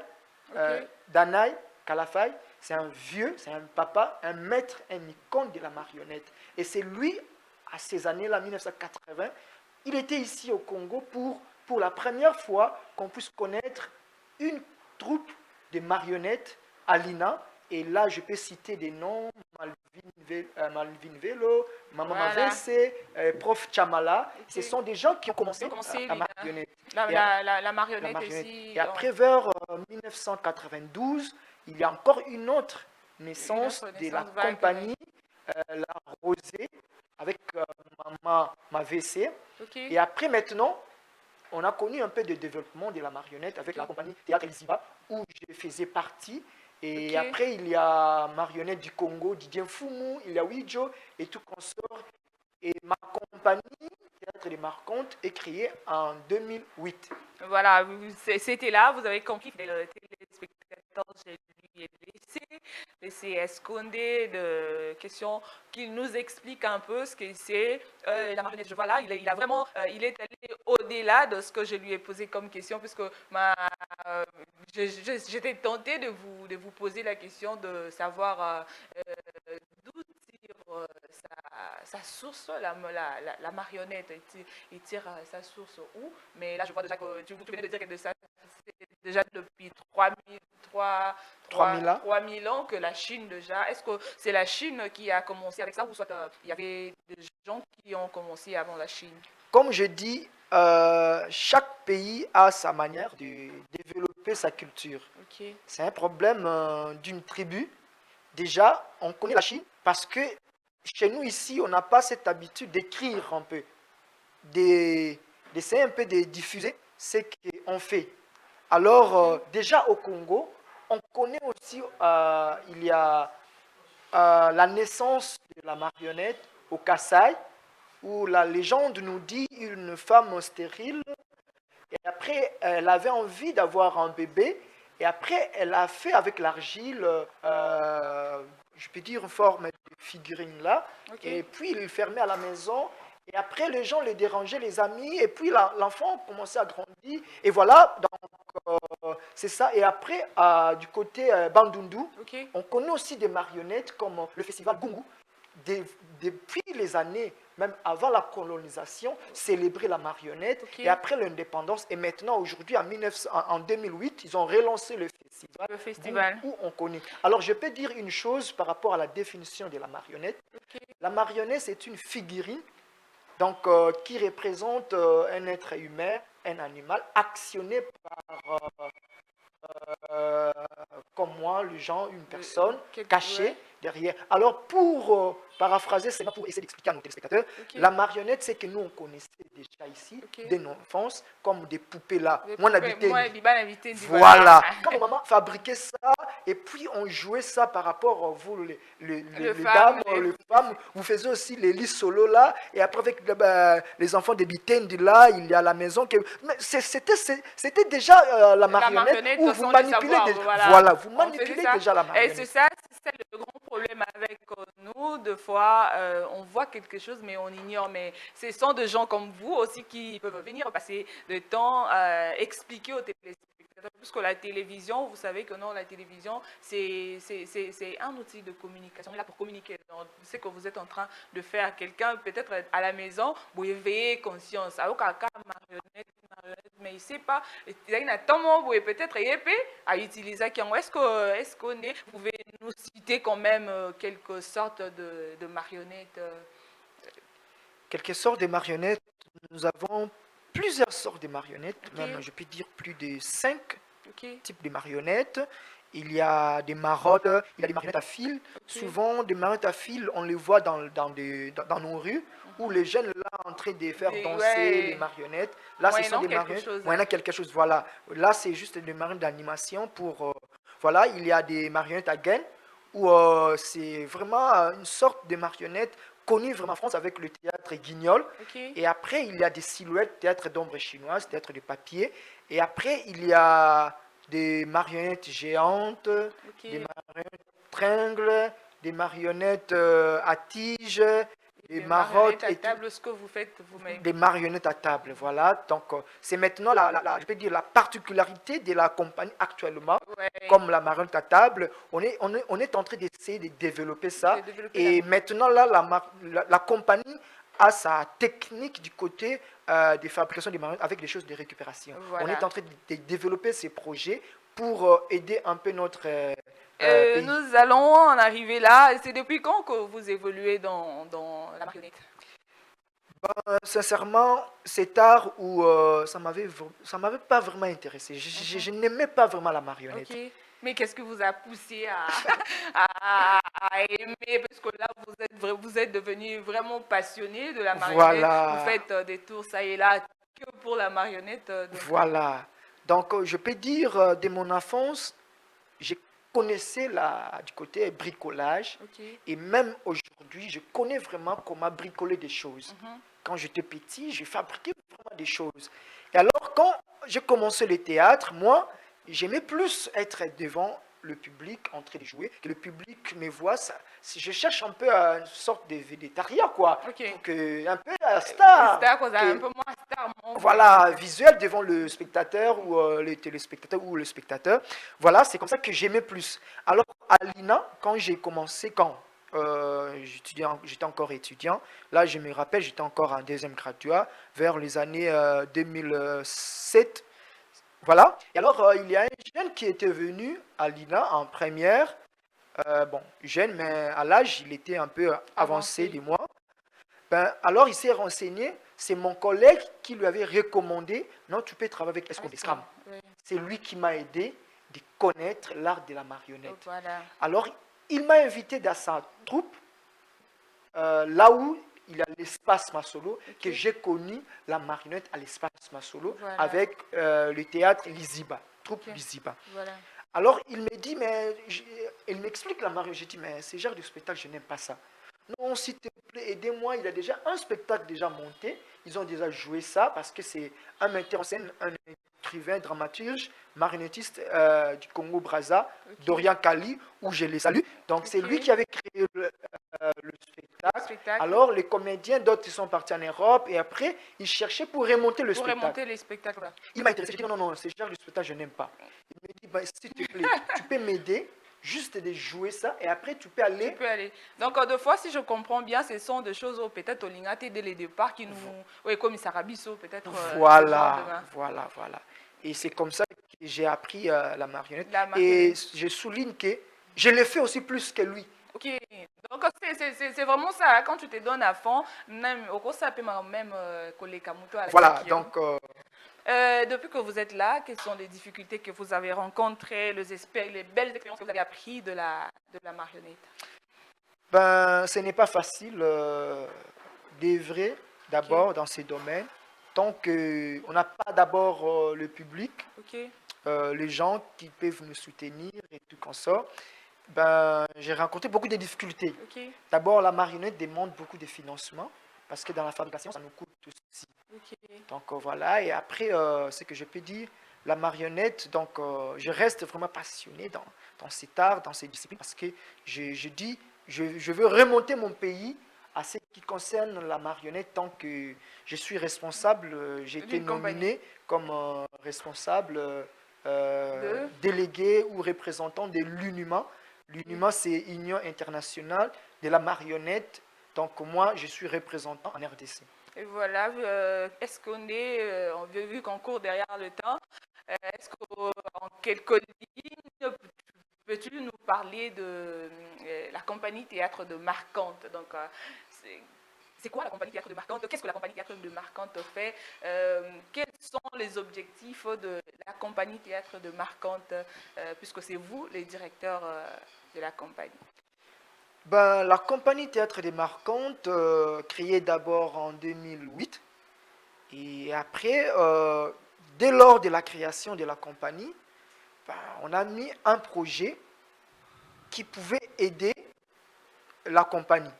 Danaï Kalafay. C'est un vieux, c'est un papa, un maître, un icône de la marionnette. Et c'est lui, à ces années-là, 1980, il était ici au Congo pour la première fois qu'on puisse connaître une troupe de marionnettes à l'INA. Et là, je peux citer des noms, Malvin Velo, Maman Mavese, Prof Chamala. Ce sont des gens qui ont commencé la marionnette. La marionnette ici. Et après, vers 1992, il y a encore une autre naissance de la compagnie, la Rosée, avec Maman Mavese. Et après, maintenant, on a connu un peu de développement de la marionnette avec la compagnie Théâtre Elziba, où je faisais partie. Et après, il y a Marionnette du Congo, Didier Fumu, il y a Ouidjo et tout consort. Et ma compagnie, Théâtre des Marcontes, est créée en 2008. Voilà, c'était là, vous avez compris que les téléspectateurs, je lui ai laissé esconder de questions qu'il nous explique un peu ce que c'est la marionnette. Voilà, il a vraiment, il est allé au-delà de ce que je lui ai posé comme question, puisque j'étais tentée de vous poser la question de savoir d'où tire sa source, la marionnette, il tire sa source où, mais là je vois déjà que vous venez de dire que c'est déjà depuis 3000 ans que la Chine déjà, est-ce que c'est la Chine qui a commencé avec ça ou soit il y avait des gens qui ont commencé avant la Chine? Comme je dis, chaque pays a sa manière de développer sa culture. C'est un problème d'une tribu. Déjà, on connaît la Chine parce que chez nous ici, on n'a pas cette habitude d'écrire un peu, d'essayer un peu de diffuser ce qu'on fait. Alors, déjà au Congo, on connaît aussi, il y a la naissance de la marionnette au Kasaï, où la légende nous dit une femme stérile, et après, elle avait envie d'avoir un bébé, et après, elle a fait avec l'argile, je peux dire, une forme de figurine là, et puis il le fermait à la maison, et après, les gens les dérangeaient, les amis, et puis l'enfant commençait à grandir, et voilà, donc c'est ça. Et après, du côté Bandundu, on connaît aussi des marionnettes comme le festival Gungu, depuis les années, même avant la colonisation, célébrer la marionnette. Et après l'indépendance, et maintenant, aujourd'hui, en 2008, ils ont relancé le festival. Où on connaît. Alors, je peux dire une chose par rapport à la définition de la marionnette. La marionnette, c'est une figurine donc, qui représente un être humain, un animal, actionné par, comme moi, le genre, une personne cachée derrière. Alors, pour paraphraser, c'est pas pour essayer d'expliquer à nos téléspectateurs, la marionnette, c'est que nous, on connaissait déjà ici, dès notre enfance, comme des poupées là. Moi, on habitait. Voilà. Quand maman fabriquait ça, et puis on jouait ça par rapport, vous, les dames, les femmes, vous faisiez aussi les lits solo là, et après avec les enfants des Bitendi là, il y a la maison. C'était déjà la marionnette où vous manipulez déjà. Voilà, vous manipulez déjà la marionnette. Et c'est ça, c'est le grand problème avec nous. Deux fois, on voit quelque chose, mais on ignore. Mais ce sont des gens comme vous aussi qui peuvent venir passer le temps, expliquer aux téléspectateurs. Puisque la télévision, vous savez que non, la télévision, c'est un outil de communication. On est là pour communiquer. Donc, c'est que vous êtes en train de faire quelqu'un, peut-être à la maison, vous éveillez conscience. Alors, marionnette, mais il ne sait pas. Il y a tellement, vous peut-être à utiliser. Est-ce qu'on est, vous pouvez nous citer quand même quelque sorte de marionnettes? Quelque sorte de marionnettes, nous avons plusieurs sortes de marionnettes, même je peux dire plus de 5 types de marionnettes. Il y a des maraudes, il y a des marionnettes à fil. Souvent, des marionnettes à fil, on les voit dans nos rues, où les jeunes là en train de faire danser les marionnettes. Là, ce sont des marionnettes. Moyennant quelque chose, voilà. Là, c'est juste des marionnettes d'animation pour. Voilà, il y a des marionnettes à gaine, où c'est vraiment une sorte de marionnette connu vraiment en France avec le théâtre Guignol. Et après, il y a des silhouettes, théâtre d'ombre chinoise, théâtre de papier. Et après, il y a des marionnettes géantes, des marionnettes tringles, des marionnettes à tige, des marottes à table, ce que vous faites vous-même. Des marionnettes à table, voilà. Donc, c'est maintenant je peux dire, la particularité de la compagnie actuellement, comme la marionnette à table. On est en train d'essayer de développer ça. Et maintenant, là, la compagnie a sa technique du côté des fabrications des marionnettes avec des choses de récupération. On est en train de développer ces projets pour aider un peu notre pays. Nous allons en arriver là. C'est depuis quand que vous évoluez dans la marionnette? Sincèrement, c'est tard où ça m'avait pas vraiment intéressé. Je n'aimais pas vraiment la marionnette. Mais qu'est-ce qui vous a poussé à aimer? Parce que là, vous êtes devenu vraiment passionné de la marionnette. Vous faites des tours ça et là que pour la marionnette. Voilà. Donc, je peux dire, de mon enfance, je connaissais du côté bricolage. Et même aujourd'hui, je connais vraiment comment bricoler des choses. Quand j'étais petit, j'ai fabriqué vraiment des choses. Et alors, quand j'ai commencé le théâtre, moi, j'aimais plus être devant le public en train de jouer, que le public me voit. Je cherche un peu une sorte de végétarien, quoi. Un peu star. Un peu moins star. Voilà, visuel devant le spectateur ou le téléspectateur ou le spectateur. Voilà, c'est comme ça que j'aimais plus. Alors, à l'INA, quand j'ai commencé, j'étais encore étudiant, là, je me rappelle, j'étais encore en deuxième graduat, vers les années 2007. Voilà. Et alors, il y a un jeune qui était venu à l'INA en première. Jeune, mais à l'âge, il était un peu avancé de moi. Alors, il s'est renseigné. C'est mon collègue qui lui avait recommandé, non, tu peux travailler avec Escom Scram. C'est lui qui m'a aidé de connaître l'art de la marionnette. Alors, il m'a invité dans sa troupe, là où il y a l'espace Masolo, que j'ai connu la marionnette à l'espace Masolo avec le théâtre Liziba, troupe Liziba. Alors il me dit, mais il m'explique la marionnette. J'ai dit, mais ce genre de spectacle, je n'aime pas ça. Non, s'il te plaît, aidez-moi. Il y a déjà un spectacle déjà monté. Ils ont déjà joué ça parce que c'est un metteur en scène, un écrivain, dramaturge, marionnettiste du Congo-Brazza, Dorian Kali, où je les salue. Donc c'est lui qui avait créé le spectacle. Alors les comédiens, d'autres sont partis en Europe et après ils cherchaient pour remonter le spectacle. Il m'a intéressé, j'ai dit non, ce genre de spectacle je n'aime pas. Il m'a dit, s'il te plaît, tu peux m'aider, juste de jouer ça et après tu peux aller. Tu peux aller. Donc, deux fois, si je comprends bien, ce sont des choses peut-être au Lingate dès le départ qui nous. Oui, comme Sarabiso, peut-être. Voilà. Et c'est comme ça que j'ai appris la marionnette. Et je souligne que je l'ai fait aussi plus que lui. Ok, donc c'est vraiment ça, quand tu te donnes à fond, même au cours ça peut même coller Kamuto. Voilà, donc. Depuis que vous êtes là, quelles sont les difficultés que vous avez rencontrées, les belles expériences que vous avez apprises de la marionnette? Ben, ce n'est pas facile d'œuvrer d'abord dans ces domaines, tant qu'on n'a pas d'abord le public, les gens qui peuvent nous soutenir et tout comme ça. Ben, j'ai rencontré beaucoup de difficultés. D'abord, la marionnette demande beaucoup de financement, parce que dans la fabrication, ça nous coûte aussi. Donc voilà, et après, ce que je peux dire, la marionnette, donc je reste vraiment passionné dans cet art, dans ces disciplines, parce que je dis, je veux remonter mon pays à ce qui concerne la marionnette, tant que je suis responsable, j'ai été nominé comme responsable délégué ou représentant de l'UNUMA. L'UNUMA, c'est Union internationale de la marionnette. Donc moi, je suis représentant en RDC. Et voilà, est-ce qu'on est, on a vu qu'on court derrière le temps, est-ce qu'en quelques lignes, peux-tu nous parler de la compagnie Théâtre de Marquante? Donc, c'est quoi la compagnie Théâtre de Marquante? Qu'est-ce que la compagnie Théâtre de Marquante fait? Quels sont les objectifs de la compagnie Théâtre de Marquante, puisque c'est vous, les directeurs de la compagnie? Ben, la compagnie Théâtre de Marquante, créée d'abord en 2008, et après, dès lors de la création de la compagnie, ben, on a mis un projet qui pouvait aider la compagnie.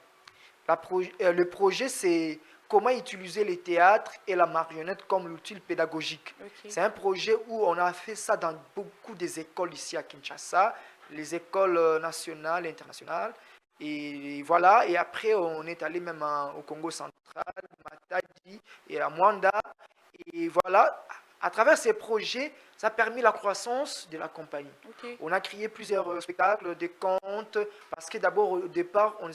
Le projet, c'est comment utiliser les théâtres et la marionnette comme outil pédagogique. C'est un projet où on a fait ça dans beaucoup des écoles ici à Kinshasa, les écoles nationales et internationales. Et voilà, et après on est allé même au Congo central, Matadi et à Mwanda. Et voilà, à travers ces projets, ça a permis la croissance de la compagnie. On a créé plusieurs spectacles, des contes, parce que d'abord, au départ, on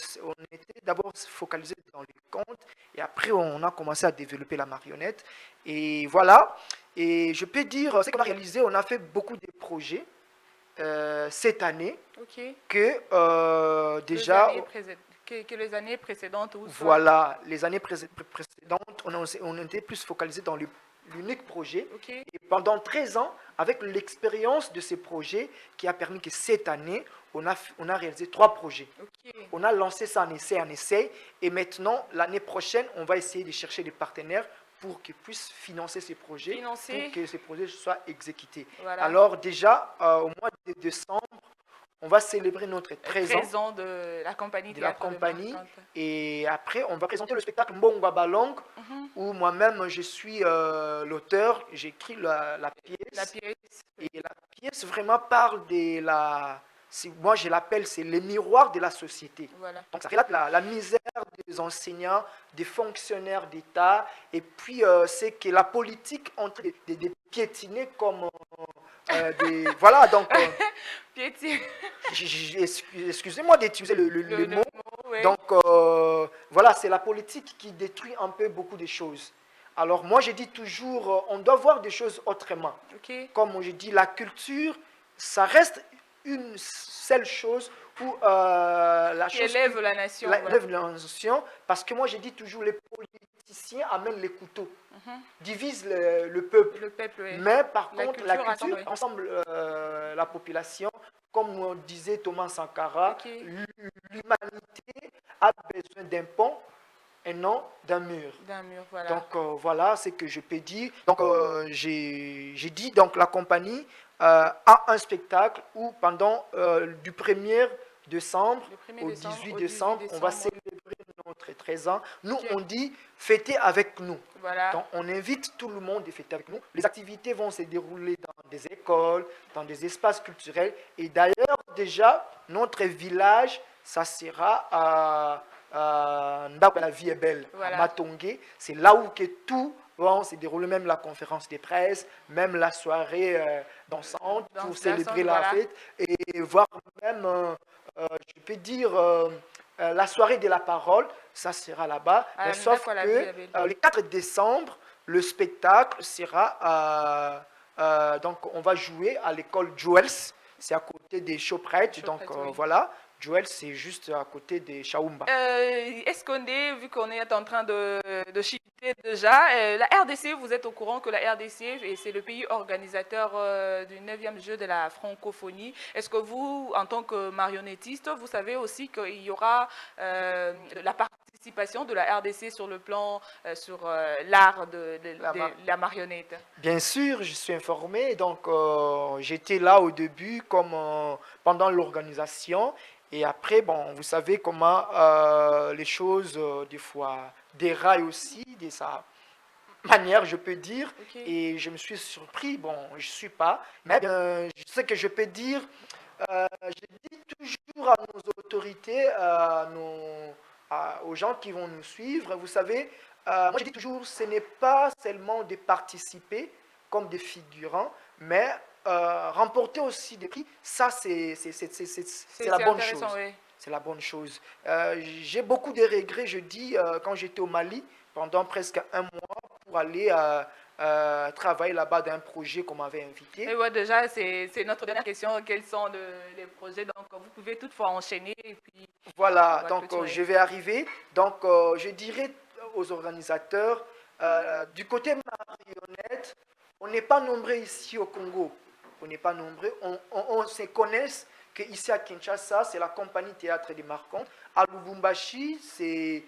était d'abord focalisé dans les contes, et après on a commencé à développer la marionnette. Et voilà, et je peux dire, ce qu'on a réalisé, on a fait beaucoup de projets. Cette année, que déjà... Que les années précédentes. Voilà, les années précédentes, on était plus focalisé dans l'unique projet. Et pendant 13 ans, avec l'expérience de ces projets, qui a permis que cette année, on a réalisé 3 projets. On a lancé ça en essai, et maintenant, l'année prochaine, on va essayer de chercher des partenaires pour qu'ils puissent financer ces projets, pour que ces projets soient exécutés. Voilà. Alors déjà, au mois de décembre, on va célébrer notre 13 ans de la compagnie. Et après, on va présenter le spectacle Mbongwa Balong, où moi-même, je suis l'auteur, j'écris la pièce. Et la pièce vraiment parle de la... Moi, je l'appelle, c'est le miroir de la société. Voilà. Donc, ça relate la misère des enseignants, des fonctionnaires d'État, et puis c'est que la politique entre des piétinés comme des... Voilà, donc... Excusez-moi d'utiliser le mot. Oui. Donc, voilà, c'est la politique qui détruit un peu beaucoup de choses. Alors, moi, je dis toujours, on doit voir des choses autrement. Comme je dis, la culture, ça reste une seule chose où qui élève la nation. Élève la nation, parce que moi je dis toujours, les politiciens amènent les couteaux, divisent le peuple. Oui. Mais par contre, la culture ensemble la population, comme disait Thomas Sankara, l'humanité a besoin d'un pont et non d'un mur. Voilà. Donc voilà ce que je peux dire. Donc j'ai dit, donc la compagnie a un spectacle où pendant du 1er décembre au 18 décembre, on va célébrer notre 13 ans. Nous, on dit fêter avec nous. Voilà. Donc, on invite tout le monde à fêter avec nous. Les activités vont se dérouler dans des écoles, dans des espaces culturels. Et d'ailleurs, déjà, notre village, ça sera à la vie est belle, voilà. À Matongé. C'est là où que tout bon, s'est déroulé même la conférence de presse, même la soirée dansante pour célébrer la fête et voir même, je peux dire, la soirée de la parole, ça sera là-bas. Sauf que le 4 décembre, le spectacle sera, donc on va jouer à l'école Jewels, c'est à côté des Shoprite, donc voilà. Joël, c'est juste à côté de Chaoumba. Est-ce qu'on est, vu qu'on est en train de chuter déjà, la RDC, vous êtes au courant que la RDC, c'est le pays organisateur du 9e jeu de la francophonie. Est-ce que vous, en tant que marionnettiste, vous savez aussi qu'il y aura la participation de la RDC sur le plan, sur l'art de la marionnette? Bien sûr, je suis informé. Donc, j'étais là au début, comme pendant l'organisation. Et après, bon, vous savez comment les choses, des fois, déraillent aussi de sa manière, je peux dire. Et je me suis surpris. Bon, je ne suis pas. Mais ce que je peux dire, je dis toujours à nos autorités, aux gens qui vont nous suivre, vous savez, moi je dis toujours, ce n'est pas seulement de participer comme des figurants, mais remporter aussi des prix, ça c'est la bonne chose. Oui. C'est la bonne chose. J'ai beaucoup de regrets, je dis, quand j'étais au Mali, pendant presque un mois, pour aller travailler là-bas dans un projet qu'on m'avait invité. Et ouais, déjà, c'est notre dernière question. Quels sont les projets? Donc, vous pouvez toutefois enchaîner. Et puis, voilà, donc je vais arriver. Donc, je dirais aux organisateurs, du côté marionnette, on n'est pas nombreux ici au Congo. On n'est pas nombreux. On se connaisse qu'ici à Kinshasa, c'est la compagnie Théâtre des Marcondes. À Lubumbashi, c'est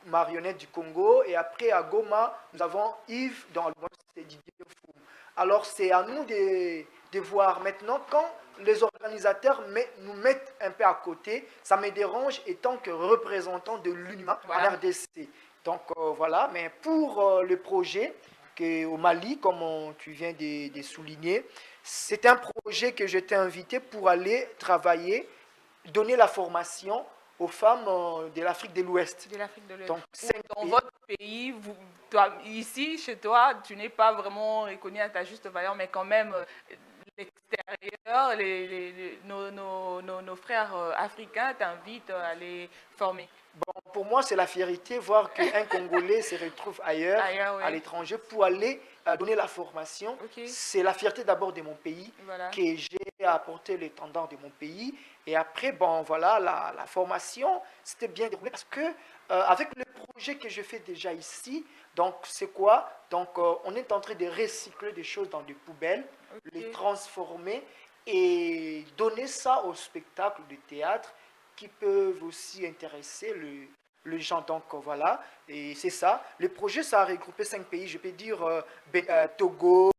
marionnette du Congo. Et après, à Goma, nous avons Yves, dans Lubumbashi, c'est Didier Foum. Alors, c'est à nous de voir maintenant quand les organisateurs nous mettent un peu à côté. Ça me dérange étant que représentant de l'UNIMA à RDC. Donc, voilà. Mais pour le projet, au Mali, comme tu viens de souligner, c'est un projet que j'étais invité pour aller travailler, donner la formation aux femmes de l'Afrique de l'Ouest. Donc, dans votre pays, ici, chez toi, tu n'es pas vraiment reconnu à ta juste valeur, mais quand même, l'extérieur, nos frères africains t'invitent à les former. Bon, pour moi, c'est la fierté voir qu'un Congolais se retrouve ailleurs oui. À l'étranger, pour aller donner la formation. C'est la fierté d'abord de mon pays, que j'ai apporté l'étendard de mon pays. Et après, bon, voilà, la formation, c'était bien déroulé parce que avec le projet que je fais déjà ici, donc c'est quoi? Donc, on est en train de recycler des choses dans des poubelles, les transformer et donner ça au spectacle de théâtre qui peuvent aussi intéresser les gens. Donc voilà, et c'est ça. Le projet, ça a regroupé 5 pays, je peux dire Togo,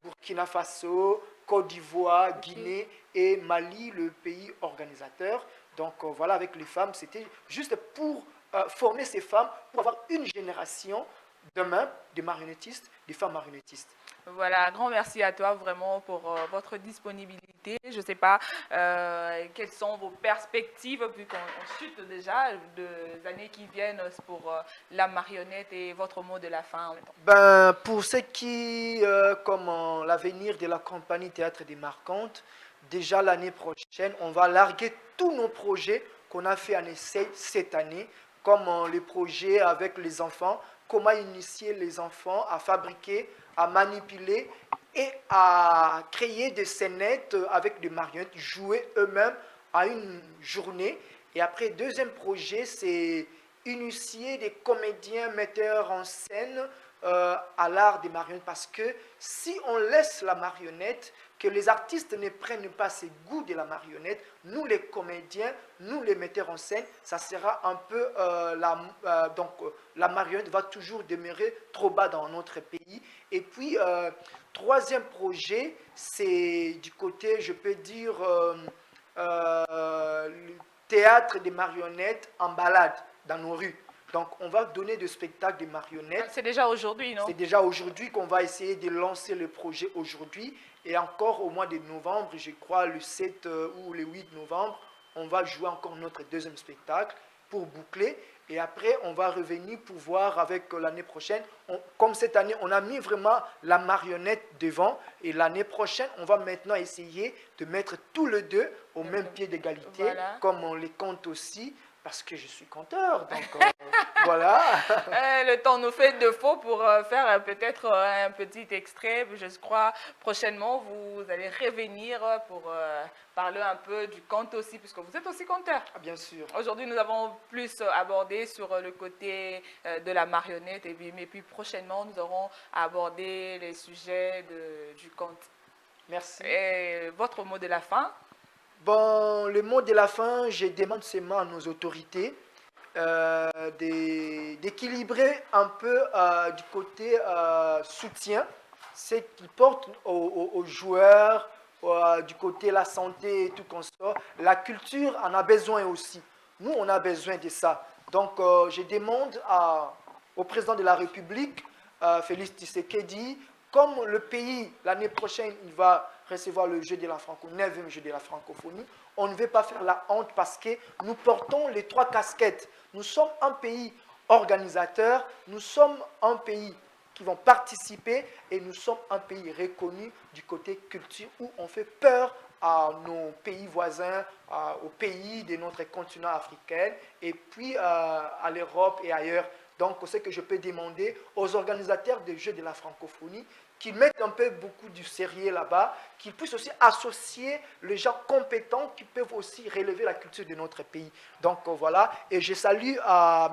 Burkina Faso, Côte d'Ivoire, Guinée et Mali, le pays organisateur. Donc voilà, avec les femmes, c'était juste pour former ces femmes, pour avoir une génération demain de marionnettistes, de femmes marionnettistes. Voilà, grand merci à toi vraiment pour votre disponibilité. Je ne sais pas quelles sont vos perspectives, vu qu'on chute déjà des années qui viennent pour la marionnette et votre mot de la fin en même temps. Ben, pour ce qui, comme l'avenir de la compagnie Théâtre des Marcondes, déjà l'année prochaine, on va larguer tous nos projets qu'on a fait en essai cette année, comme les projets avec les enfants, comment initier les enfants à fabriquer, à manipuler et à créer des scénettes avec des marionnettes, jouer eux-mêmes à une journée. Et après, deuxième projet, c'est initier des comédiens, metteurs en scène à l'art des marionnettes. Parce que si on laisse la marionnette, que les artistes ne prennent pas ce goût de la marionnette, nous les comédiens, nous les metteurs en scène, ça sera un peu, donc la marionnette va toujours demeurer trop bas dans notre pays. Et puis, troisième projet, c'est du côté, je peux dire, le théâtre des marionnettes en balade dans nos rues. Donc, on va donner des spectacles de marionnettes. C'est déjà aujourd'hui, non? C'est déjà aujourd'hui qu'on va essayer de lancer le projet aujourd'hui. Et encore au mois de novembre, je crois le 7 ou le 8 novembre, on va jouer encore notre deuxième spectacle pour boucler. Et après, on va revenir pour voir avec l'année prochaine. Comme cette année, on a mis vraiment la marionnette devant. Et l'année prochaine, on va maintenant essayer de mettre tous les deux au même pied d'égalité, comme on les compte aussi. Parce que je suis conteur, donc voilà. Le temps nous fait défaut pour faire peut-être un petit extrait. Je crois prochainement vous allez revenir pour parler un peu du conte aussi, puisque vous êtes aussi conteur. Ah, bien sûr. Aujourd'hui, nous avons plus abordé sur le côté de la marionnette, mais puis prochainement, nous aurons abordé les sujets du conte. Merci. Et votre mot de la fin? Bon, le mot de la fin, je demande seulement à nos autorités d'équilibrer un peu du côté soutien, ce qui porte aux joueurs, du côté la santé et tout comme ça. La culture en a besoin aussi. Nous, on a besoin de ça. Donc, je demande au président de la République, Félix Tshisekedi, comme le pays, l'année prochaine, il va recevoir le jeu de la francophonie, 9e jeu de la francophonie, on ne veut pas faire la honte parce que nous portons les 3 casquettes. Nous sommes un pays organisateur, nous sommes un pays qui vont participer et nous sommes un pays reconnu du côté culture où on fait peur à nos pays voisins, aux pays de notre continent africain et puis à l'Europe et ailleurs. Donc, ce que je peux demander aux organisateurs des Jeux de la francophonie, qu'ils mettent un peu beaucoup du sérieux là-bas, qu'ils puissent aussi associer les gens compétents qui peuvent aussi relever la culture de notre pays. Donc voilà, et je salue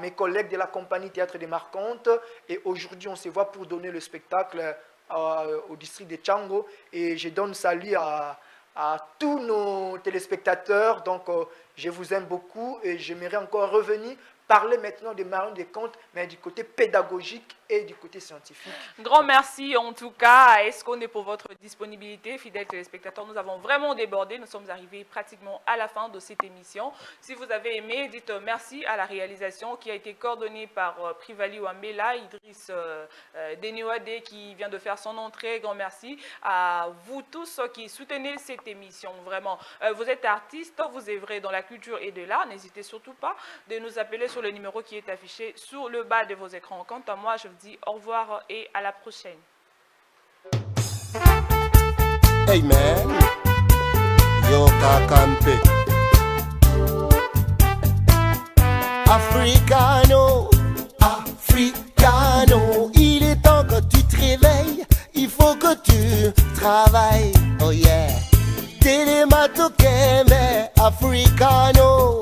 mes collègues de la compagnie Théâtre des Marcontes, et aujourd'hui on se voit pour donner le spectacle au district de Tchango, et je donne salut à tous nos téléspectateurs. Donc je vous aime beaucoup et j'aimerais encore revenir parler maintenant des marins des contes, mais du côté pédagogique et du côté scientifique. Grand merci en tout cas à Escondé pour votre disponibilité. Fidèles téléspectateurs, nous avons vraiment débordé. Nous sommes arrivés pratiquement à la fin de cette émission. Si vous avez aimé, dites merci à la réalisation qui a été coordonnée par Privali Wambela, Idriss Deniwade qui vient de faire son entrée. Grand merci à vous tous qui soutenez cette émission. Vraiment, vous êtes artistes, vous œuvrez dans la culture et de l'art. N'hésitez surtout pas de nous appeler sur le numéro qui est affiché sur le bas de vos écrans. Quant à moi, je vous dis au revoir et à la prochaine. Hey man, yo kakampe Africano, Africano, il est temps que tu te réveilles, il faut que tu travailles, oh yeah. Télématokeme, Africano,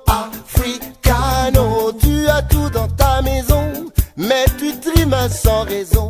Africano, tu as tout dans ta maison, mais tu trimes sans raison.